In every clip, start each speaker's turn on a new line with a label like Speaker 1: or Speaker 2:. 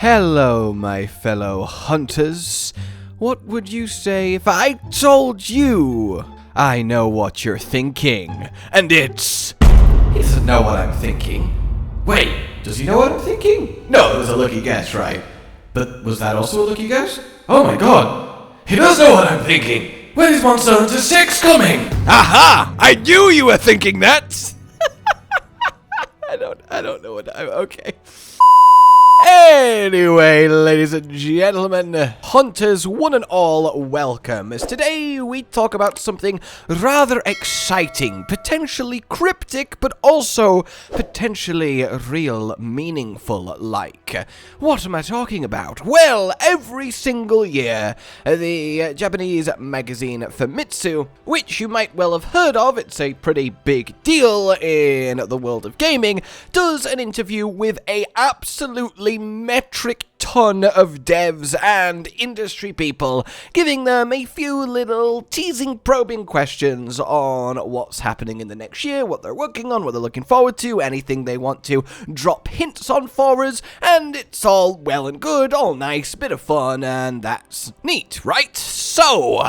Speaker 1: Hello, my fellow hunters. What would you say if I told you? I know what you're thinking, and it's...
Speaker 2: He doesn't know what I'm thinking. Wait, does he know what I'm thinking? No, it was a lucky guess, right? But was that also a lucky guess? Oh my god, he does know what I'm thinking! When is Monster Hunter 6 coming?
Speaker 1: Aha! I knew you were thinking that! I don't know what I'm... Okay. Anyway, ladies and gentlemen, hunters one and all, welcome, as today we talk about something rather exciting, potentially cryptic, but also potentially real meaningful like. What am I talking about? Well, every single year, the Japanese magazine Famitsu, which you might well have heard of, it's a pretty big deal in the world of gaming, does an interview with a absolutely metric ton of devs and industry people, giving them a few little teasing, probing questions on what's happening in the next year, what they're working on, what they're looking forward to, anything they want to drop hints on for us, and it's all well and good, all nice, bit of fun, and that's neat, right? So...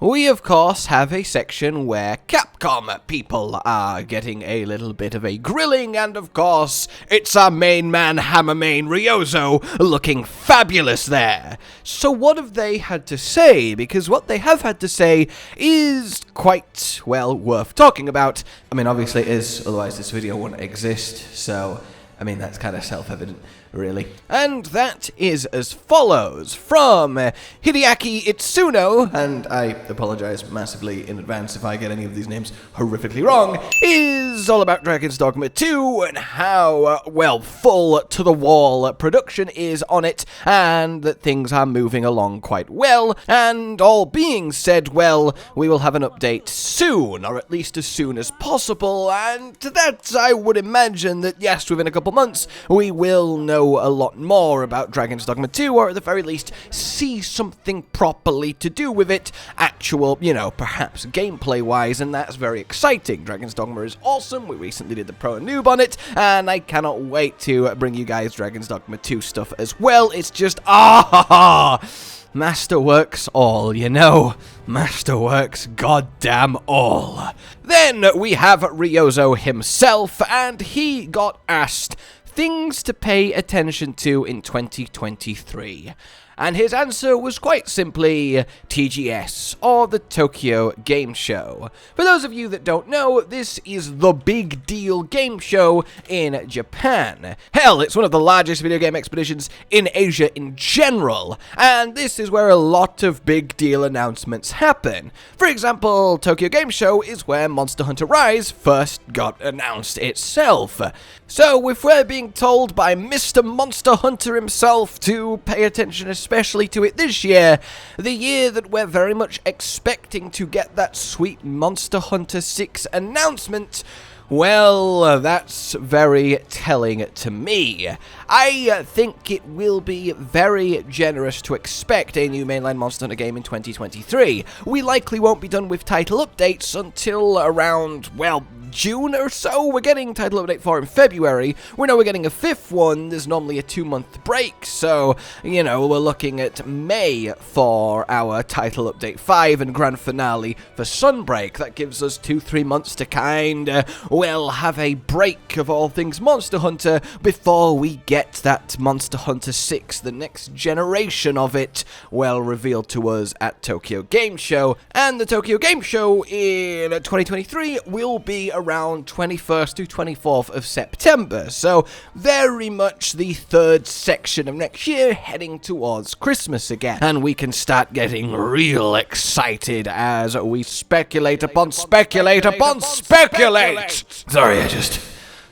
Speaker 1: we, of course, have a section where Capcom people are getting a little bit of a grilling, and, of course, it's our main man, Hammermane Ryozo, looking fabulous there. So what have they had to say? Because what they have had to say is quite, well, worth talking about. I mean, obviously it is, otherwise this video wouldn't exist, so... I mean, that's kind of self-evident, really. And that is as follows, from Hideaki Itsuno, and I apologize massively in advance if I get any of these names horrifically wrong, is all about Dragon's Dogma 2 and how, well, full to the wall production is on it, and that things are moving along quite well, and all being said, well, we will have an update soon, or at least as soon as possible, and to that I would imagine that, yes, within a couple months, we will know a lot more about Dragon's Dogma 2, or at the very least, see something properly to do with it, actual, you know, perhaps gameplay-wise, and that's very exciting. Dragon's Dogma is awesome, we recently did the Pro and Noob on it, and I cannot wait to bring you guys Dragon's Dogma 2 stuff as well. It's just, Masterworks all, you know. Masterworks goddamn all. Then we have Ryozo himself, and he got asked things to pay attention to in 2023. And his answer was quite simply TGS, or the Tokyo Game Show. For those of you that don't know, this is the big deal game show in Japan. Hell, it's one of the largest video game expeditions in Asia in general, and this is where a lot of big deal announcements happen. For example, Tokyo Game Show is where Monster Hunter Rise first got announced itself. So if we're being told by Mr. Monster Hunter himself to pay attention especially to it this year, the year that we're very much expecting to get that sweet Monster Hunter 6 announcement, well, that's very telling to me. I think it will be very generous to expect a new mainline Monster Hunter game in 2023. We likely won't be done with title updates until around, well, June or so. We're getting title update 4 in February. We know we're getting a 5th one. There's normally a 2-month break, so, you know, we're looking at May for our title update 5 and grand finale for Sunbreak. That gives us 2-3 months to kinda, well, have a break of all things Monster Hunter before we get that Monster Hunter 6, the next generation of it, well revealed to us at Tokyo Game Show. And the Tokyo Game Show in 2023 will be around 21st to 24th of September, so very much the third section of next year, heading towards Christmas again, and we can start getting real excited as we speculate upon speculate upon speculate.
Speaker 2: Sorry, I just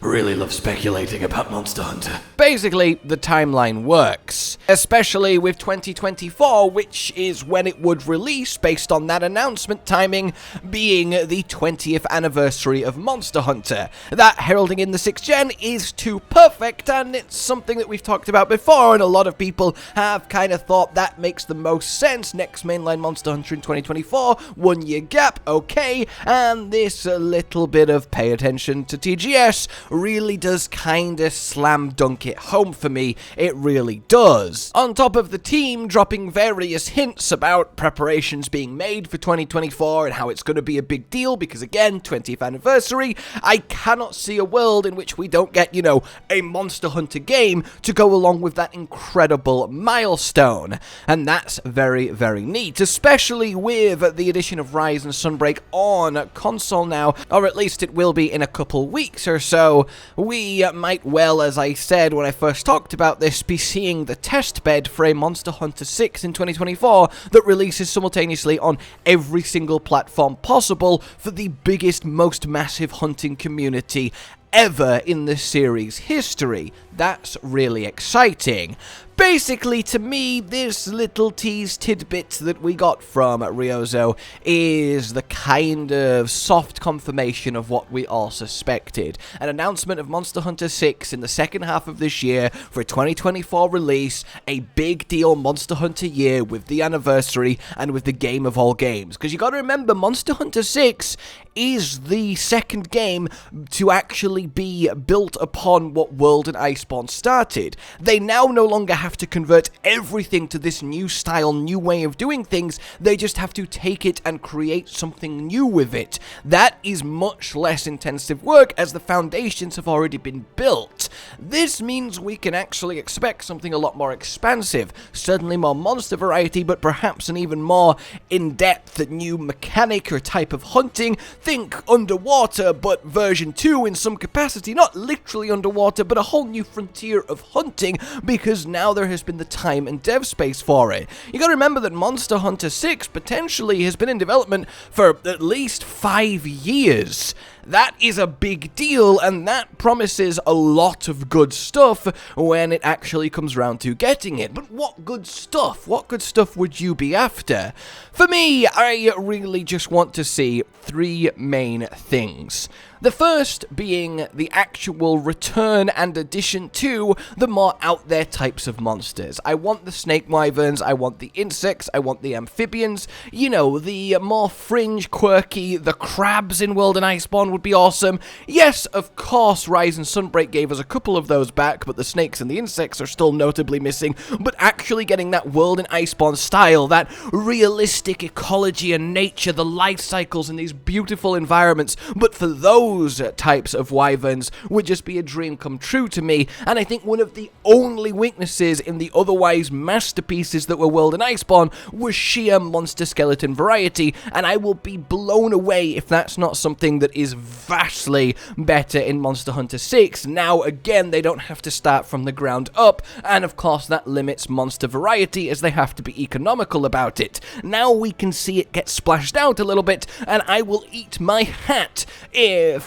Speaker 2: really love speculating about Monster Hunter.
Speaker 1: Basically, the timeline works. especially with 2024, which is when it would release based on that announcement timing being the 20th anniversary of Monster Hunter. That heralding in the 6th gen is too perfect, and it's something that we've talked about before, and a lot of people have kind of thought that makes the most sense. Next mainline Monster Hunter in 2024, 1 year gap, okay, and this little bit of pay attention to TGS really does kind of slam dunk it home for me. It really does. On top of the team dropping various hints about preparations being made for 2024 and how it's going to be a big deal because, again, 20th anniversary, I cannot see a world in which we don't get, you know, a Monster Hunter game to go along with that incredible milestone. And that's very, very neat, especially with the addition of Rise and Sunbreak on console now, or at least it will be in a couple weeks or so. We might well, as I said when I first talked about this, be seeing the test bed for a Monster Hunter 6 in 2024 that releases simultaneously on every single platform possible for the biggest, most massive hunting community ever in the series history. That's really exciting. Basically, to me, this little tease tidbit that we got from Ryozo is the kind of soft confirmation of what we all suspected. An announcement of Monster Hunter 6 in the second half of this year for a 2024 release, a big deal Monster Hunter year with the anniversary and with the game of all games. Because you gotta remember, Monster Hunter 6 is the second game to actually be built upon what World and Iceborne started. They now no longer have to convert everything to this new style, new way of doing things. They just have to take it and create something new with it. That is much less intensive work as the foundations have already been built. This means we can actually expect something a lot more expansive, certainly more monster variety, but perhaps an even more in-depth new mechanic or type of hunting. Think underwater, but version 2 in some capacity, not literally underwater, but a whole new frontier of hunting, because now there has been the time and dev space for it. You gotta remember that Monster Hunter 6 potentially has been in development for at least 5 years. That is a big deal, and that promises a lot of good stuff when it actually comes round to getting it. But what good stuff? What good stuff would you be after? For me, I really just want to see 3 main things. The first being the actual return and addition to the more out there types of monsters. I want the snake wyverns, I want the insects, I want the amphibians, you know, the more fringe, quirky, the crabs in World and Iceborne would be awesome. Yes, of course, Rise and Sunbreak gave us a couple of those back, but the snakes and the insects are still notably missing. But actually getting that World and Iceborne style, that realistic ecology and nature, the life cycles in these beautiful environments, but for those types of wyverns would just be a dream come true to me. And I think one of the only weaknesses in the otherwise masterpieces that were World and Iceborne was sheer monster skeleton variety, and I will be blown away if that's not something that is vastly better in Monster Hunter 6. Now again, they don't have to start from the ground up, and of course that limits monster variety as they have to be economical about it. Now we can see it get splashed out a little bit, and I will eat my hat if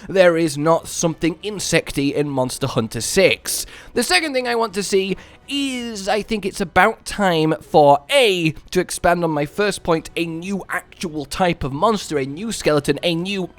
Speaker 1: there is not something insecty in Monster Hunter 6. The second thing I want to see is, I think it's about time for A, to expand on my first point, a new actual type of monster, a new skeleton, a new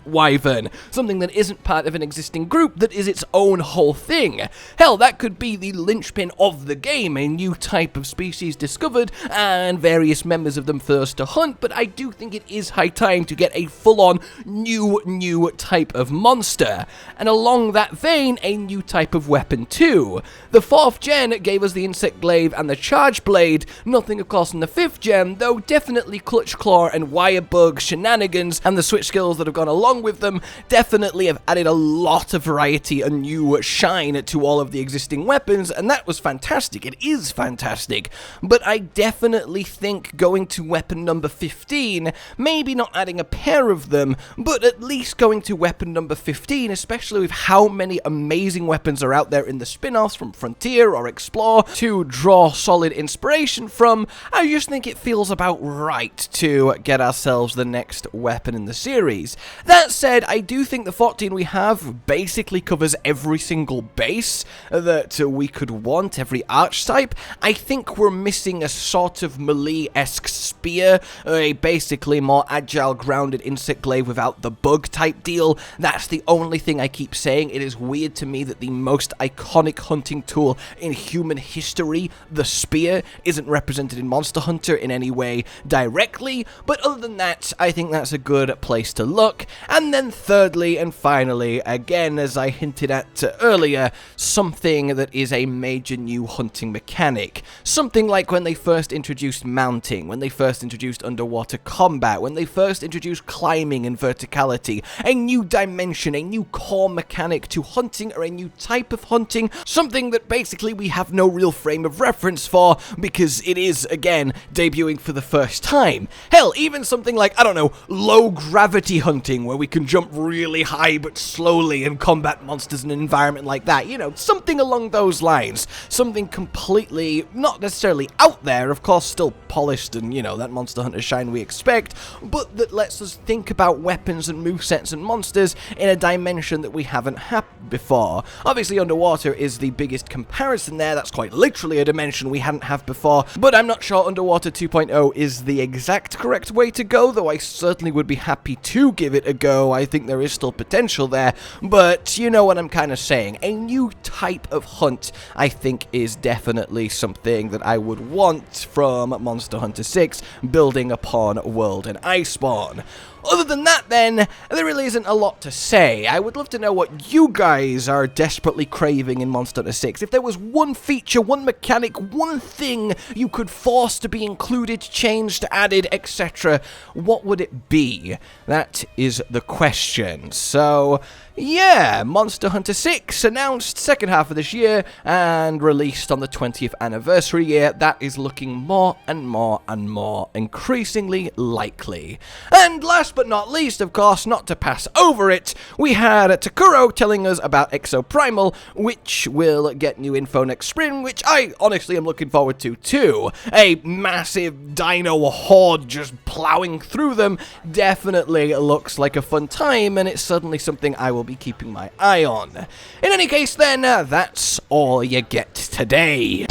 Speaker 1: wyvern, something that isn't part of an existing group, that is its own whole thing. Hell, that could be the linchpin of the game, a new type of species discovered, and various members of them first to hunt, but I do think it is high time to get a full-on new type of monster. And along that vein, a new type of weapon too. The 4th gen gave us the Insect Glaive and the Charge Blade, nothing of course in the 5th gen, though definitely Clutch Claw and Wire Bug shenanigans and the switch skills that have gone along with them definitely have added a lot of variety and new shine to all of the existing weapons, and that was fantastic. It is fantastic, but I definitely think going to weapon number 15, maybe not adding a pair of them, but at least going to weapon number 15, especially with how many amazing weapons are out there in the spin-offs from Frontier or Exoprimal explore, to draw solid inspiration from, I just think it feels about right to get ourselves the next weapon in the series. That said, I do think the 14 we have basically covers every single base that we could want, every archetype. I think we're missing a sort of melee-esque spear, a basically more agile, grounded insect glaive without the bug type deal. That's the only thing I keep saying. It is weird to me that the most iconic hunting tool in human history, the spear, isn't represented in Monster Hunter in any way directly, but other than that, I think that's a good place to look. And then thirdly and finally, again, as I hinted at earlier, something that is a major new hunting mechanic. Something like when they first introduced mounting, when they first introduced underwater combat, when they first introduced climbing and verticality, a new dimension, a new core mechanic to hunting, or a new type of hunting, something that basically we have no real frame of reference for because it is, again, debuting for the first time. Hell, even something like, I don't know, low gravity hunting, where we can jump really high but slowly and combat monsters in an environment like that, you know, something along those lines. Something completely, not necessarily out there, of course, still polished and, you know, that Monster Hunter shine we expect, but that lets us think about weapons and movesets and monsters in a dimension that we haven't had before. Obviously, underwater is the biggest comparison there. That's quite literally a dimension we hadn't had before, but I'm not sure Underwater 2.0 is the exact correct way to go, though I certainly would be happy to give it a go. I think there is still potential there, but you know what I'm kind of saying. A new type of hunt, I think, is definitely something that I would want from Monster Hunter 6, building upon World and Iceborne. Other than that, then, there really isn't a lot to say. I would love to know what you guys are desperately craving in Monster Hunter 6. If there was one feature, one mechanic, one thing you could force to be included, changed, added, etc., what would it be? That is the question. So, yeah, Monster Hunter 6 announced second half of this year and released on the 20th anniversary year. That is looking more and more and more increasingly likely. And last but not least, of course, not to pass over it, we had Takuro telling us about Exoprimal, which will get new info next spring, which I honestly am looking forward to too. A massive dino horde just plowing through them definitely looks like a fun time, and it's certainly something I will be keeping my eye on. In any case then, that's all you get today.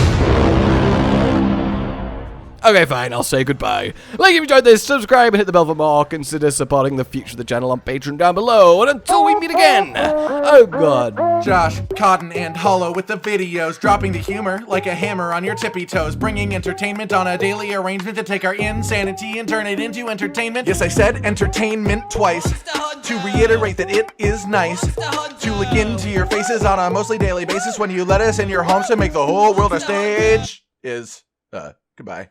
Speaker 1: Okay, fine, I'll say goodbye. Like if you enjoyed this, subscribe and hit the bell for more. Consider supporting the future of the channel on Patreon down below. And until we meet again, oh god.
Speaker 3: Josh, Cotton, and Hollow with the videos, dropping the humor like a hammer on your tippy toes, bringing entertainment on a daily arrangement to take our insanity and turn it into entertainment. Yes, I said entertainment twice, to reiterate that it is nice to look into your faces on a mostly daily basis when you let us in your homes to make the whole world a stage. Goodbye.